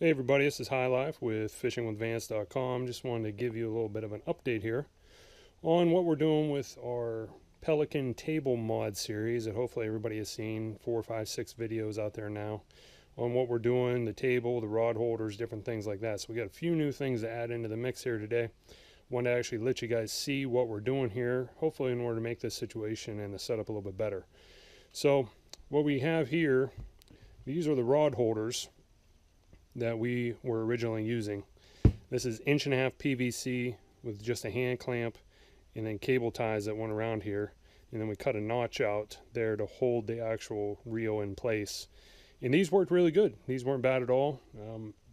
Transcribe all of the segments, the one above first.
Hey everybody, this is Highlife with fishingwithvance.com. Just wanted to give you a little bit of an update here on what we're doing with our Pelican table mod series that hopefully everybody has seen 4, 5, 6 videos out there now on what we're doing, the table, the rod holders, different things like that. So we got a few new things to add into the mix here today. Want to actually let you guys see what we're doing here, hopefully in order to make this situation and the setup a little bit better. So what we have here, these are the rod holders that we were originally using. This is 1.5 inch PVC with just a hand clamp and then cable ties that went around here, and then we cut a notch out there to hold the actual reel in place, and these worked really good. These weren't bad at all.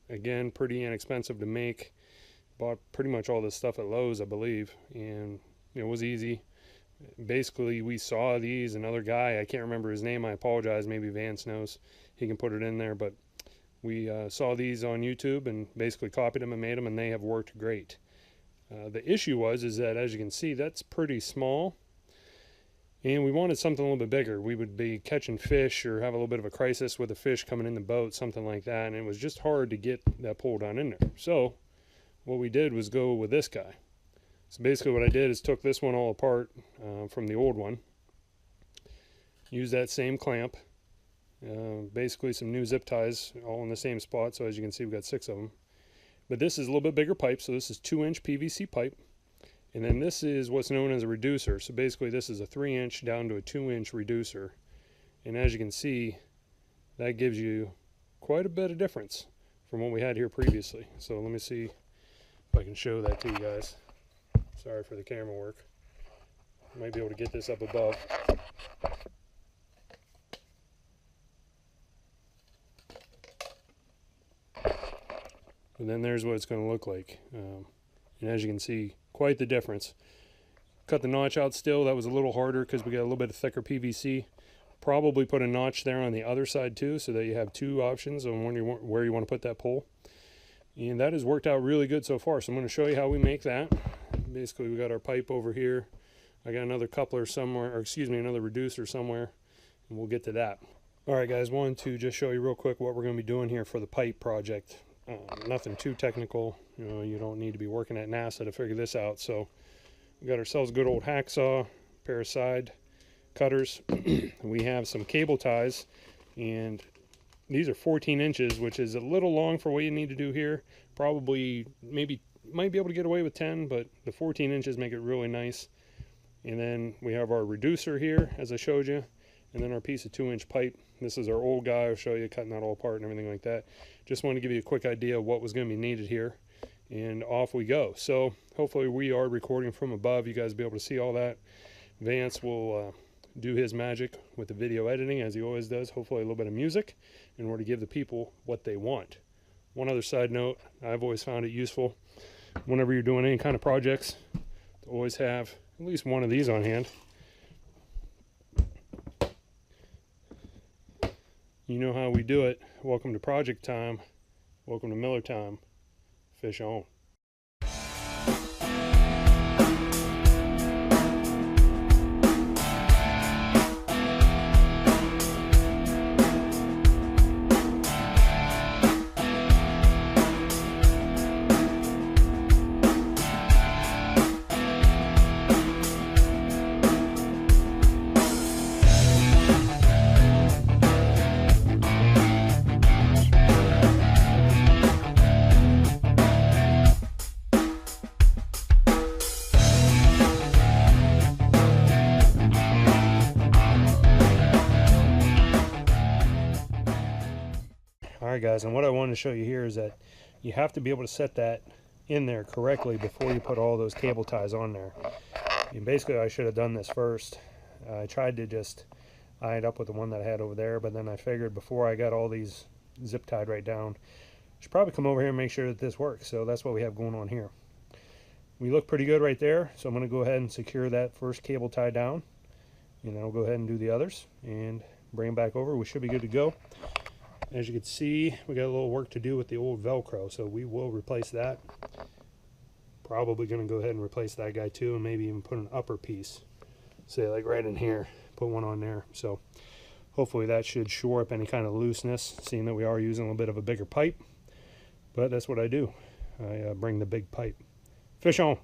Again, pretty inexpensive to make. Bought pretty much all this stuff at Lowe's, I believe, and it was easy. Basically, we saw these, another guy, I can't remember his name, I apologize, maybe Vance knows, he can put it in there, but we saw these on YouTube and basically copied them and made them, and they have worked great. The issue is that, as you can see, that's pretty small, and we wanted something a little bit bigger. We would be catching fish or have a little bit of a crisis with a fish coming in the boat, something like that, and it was just hard to get that pull down in there. So what we did was go with this guy. So basically what I did is took this one all apart from the old one, used that same clamp, basically some new zip ties all in the same spot. So as you can see, we've got 6 of them, but this is a little bit bigger pipe. So this is 2-inch PVC pipe, and then this is what's known as a reducer. So basically this is a 3-inch down to a 2-inch reducer, and as you can see, that gives you quite a bit of difference from what we had here previously. So let me see if I can show that to you guys. Sorry for the camera work. Might be able to get this up above. And then there's what it's going to look like. And as you can see, quite the difference. Cut the notch out still. That was a little harder because we got a little bit of thicker PVC. Probably put a notch there on the other side too, so that you have 2 options on where you want to put that pole. And that has worked out really good so far. So I'm going to show you how we make that. Basically, we got our pipe over here. I got another coupler somewhere, or excuse me, another reducer somewhere, and we'll get to that. All right, guys, wanted to just show you real quick what we're going to be doing here for the pipe project. Nothing too technical. You know, you don't need to be working at NASA to figure this out. So we got ourselves a good old hacksaw, pair of side cutters. We have some cable ties, and these are 14 inches, which is a little long for what you need to do here. Probably, maybe, might be able to get away with 10, but the 14 inches make it really nice. And then we have our reducer here, as I showed you, and then our piece of 2-inch pipe. This is our old guy. I'll show you cutting that all apart and everything like that. Just wanted to give you a quick idea of what was going to be needed here, and off we go. So hopefully we are recording from above. You guys will be able to see all that. Vance will do his magic with the video editing, as he always does. Hopefully a little bit of music in order to give the people what they want. One other side note, I've always found it useful whenever you're doing any kind of projects to always have at least one of these on hand. You know how we do it. Welcome to project time. Welcome to Miller time. Fish on. Alright guys, and what I wanted to show you here is that you have to be able to set that in there correctly before you put all those cable ties on there. And basically I should have done this first. I tried to just eye it up with the one that I had over there, but then I figured before I got all these zip tied right down, I should probably come over here and make sure that this works. So that's what we have going on here. We look pretty good right there, so I'm going to go ahead and secure that first cable tie down, and then I'll go ahead and do the others and bring them back over. We should be good to go. As you can see, we got a little work to do with the old Velcro, so we will replace that. Probably going to go ahead and replace that guy too, and maybe even put an upper piece, say like right in here, put one on there. So hopefully that should shore up any kind of looseness, seeing that we are using a little bit of a bigger pipe. But that's what I do. I bring the big pipe. Fish on.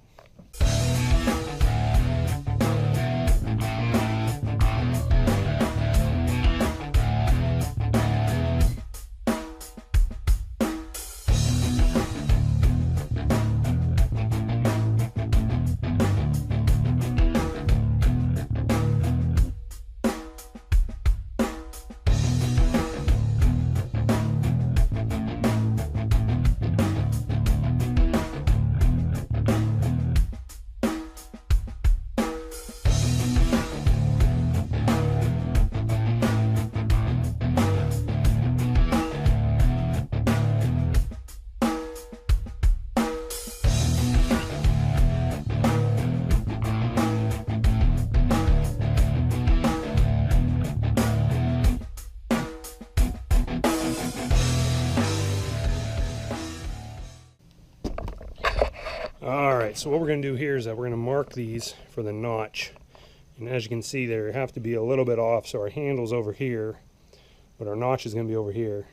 Alright, so what we're going to do here is that we're going to mark these for the notch. And as you can see, they have to be a little bit off, so our handle's over here, but our notch is going to be over here.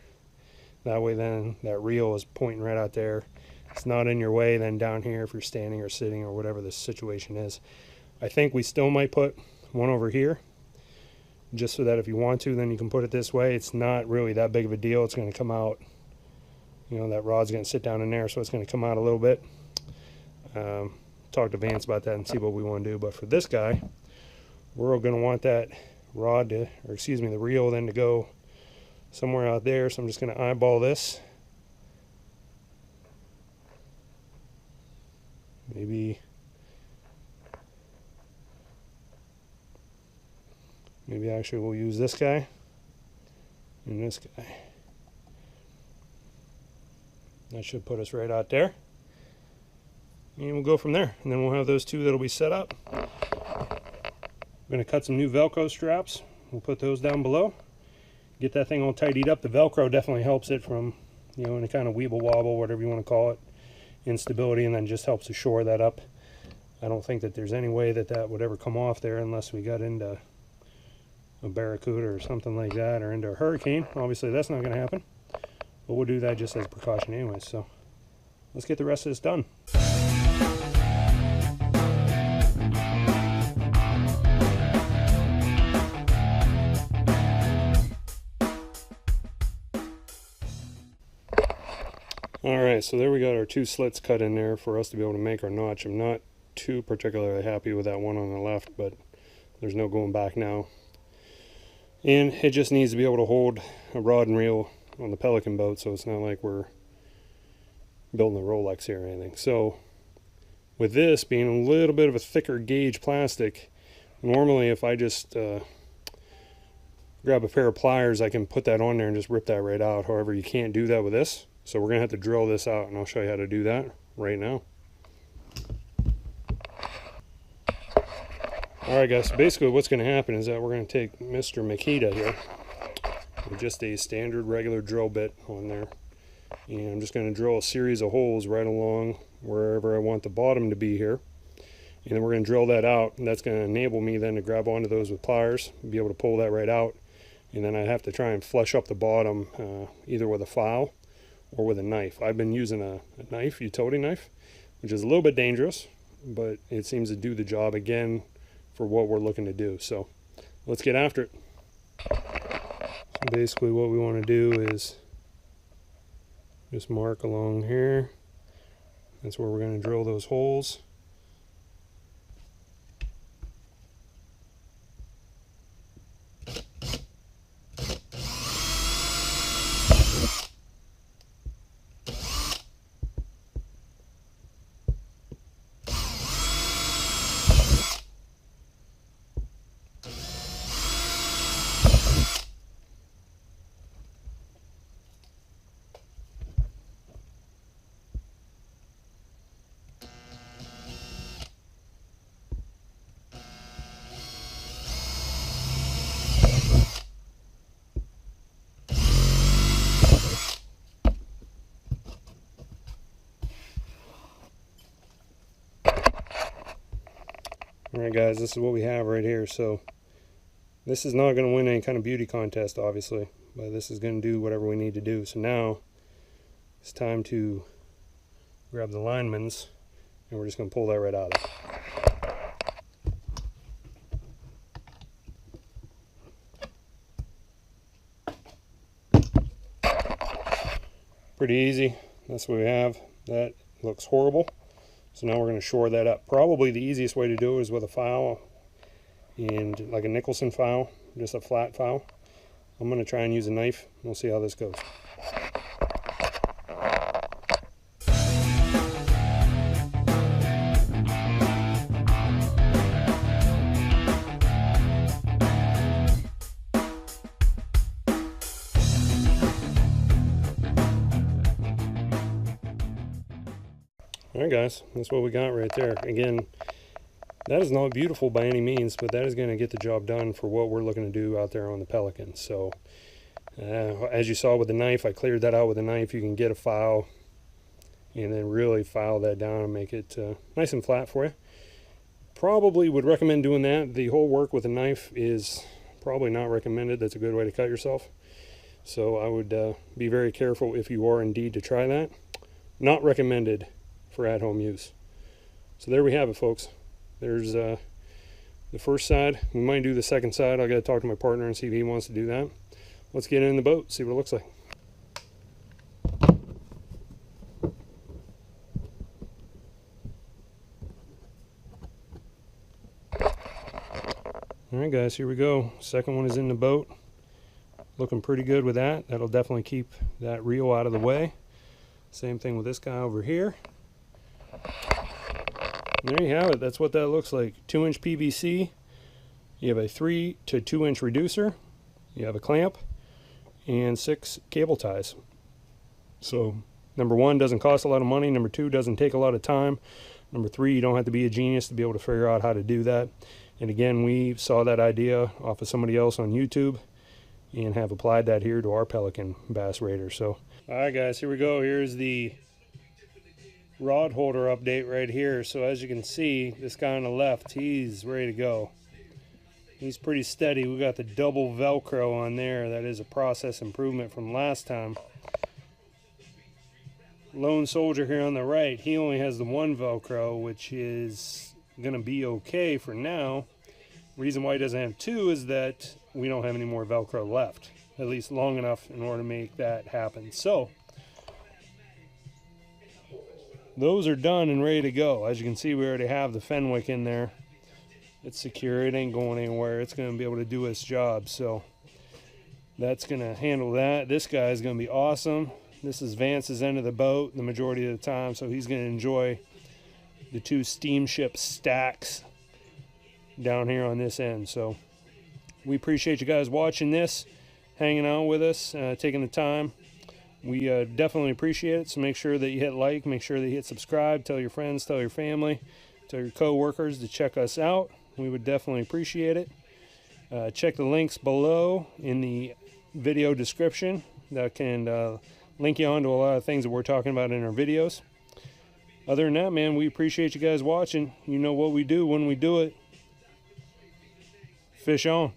That way then that reel is pointing right out there. It's not in your way then down here if you're standing or sitting or whatever the situation is. I think we still might put one over here, just so that if you want to, then you can put it this way. It's not really that big of a deal. It's going to come out, you know, that rod's going to sit down in there, so it's going to come out a little bit. Talk to Vance about that and see what we want to do. But for this guy, we're going to want that rod to, or excuse me, the reel then to go somewhere out there. So I'm just going to eyeball this. Maybe actually we'll use this guy and this guy. That should put us right out there. And we'll go from there, and then we'll have those two that'll be set up. I'm going to cut some new Velcro straps. We'll put those down below. Get that thing all tidied up. The Velcro definitely helps it from, you know, any kind of weeble wobble, whatever you want to call it, instability, and then just helps to shore that up. I don't think that there's any way that that would ever come off there unless we got into a barracuda or something like that, or into a hurricane. Obviously that's not going to happen, but we'll do that just as a precaution anyway. So let's get the rest of this done. Alright, so there we got our two slits cut in there for us to be able to make our notch. I'm not too particularly happy with that one on the left, but there's no going back now. And it just needs to be able to hold a rod and reel on the Pelican boat, so it's not like we're building a Rolex here or anything. So with this being a little bit of a thicker gauge plastic, normally if I just grab a pair of pliers, I can put that on there and just rip that right out. However, you can't do that with this. So we're going to have to drill this out, and I'll show you how to do that right now. Alright guys, so basically what's going to happen is that we're going to take Mr. Makita here with just a standard regular drill bit on there. And I'm just going to drill a series of holes right along wherever I want the bottom to be here. And then we're going to drill that out, and that's going to enable me then to grab onto those with pliers and be able to pull that right out. And then I have to try and flush up the bottom either with a file or with a knife. I've been using a knife, utility knife, which is a little bit dangerous, but it seems to do the job again for what we're looking to do. So let's get after it. So basically what we want to do is just mark along here. That's where we're going to drill those holes. Alright guys, this is what we have right here. So this is not going to win any kind of beauty contest obviously, but this is going to do whatever we need to do. So now it's time to grab the linemans, and we're just going to pull that right out of it. Pretty easy. That's what we have. That looks horrible. So now we're going to shore that up. Probably the easiest way to do it is with a file, and like a Nicholson file, just a flat file. I'm going to try and use a knife. We'll see how this goes. Alright guys, that's what we got right there. Again, that is not beautiful by any means, but that is going to get the job done for what we're looking to do out there on the Pelican. So, as you saw with the knife, I cleared that out with a knife. You can get a file and then really file that down and make it nice and flat for you. Probably would recommend doing that. The whole work with a knife is probably not recommended. That's a good way to cut yourself. So I would be very careful if you are indeed to try that. Not recommended for at-home use. So there we have it, folks. There's the first side. We might do the second side. I got to talk to my partner and see if he wants to do that. Let's get in the boat, see what it looks like. Alright guys, here we go. Second one is in the boat. Looking pretty good with that. That'll definitely keep that reel out of the way. Same thing with this guy over here. There you have it. That's what that looks like. 2-inch PVC. You have a 3 to 2-inch reducer. You have a clamp and 6 cable ties. So number 1, doesn't cost a lot of money. Number 2, doesn't take a lot of time. Number 3, you don't have to be a genius to be able to figure out how to do that. And again, we saw that idea off of somebody else on YouTube and have applied that here to our Pelican Bass Raider. So alright guys, here we go. Here's the rod holder update right here. So as you can see, this guy on the left, he's ready to go. He's pretty steady. We got the double Velcro on there. That is a process improvement from last time. Lone Soldier here on the right, he only has the 1 Velcro, which is gonna be okay for now. Reason why he doesn't have 2 is that we don't have any more Velcro left, at least long enough in order to make that happen. So those are done and ready to go. As you can see, we already have the Fenwick in there. It's secure. It ain't going anywhere. It's going to be able to do its job. So that's going to handle that. This guy is going to be awesome. This is Vance's end of the boat the majority of the time, so he's going to enjoy the 2 steamship stacks down here on this end. So we appreciate you guys watching this, hanging out with us, taking the time. We definitely appreciate it. So make sure that you hit like, make sure that you hit subscribe, tell your friends, tell your family, tell your co-workers to check us out. We would definitely appreciate it. Check the links below in the video description that can link you on to a lot of things that we're talking about in our videos. Other than that, man, we appreciate you guys watching. You know what we do when we do it. Fish on.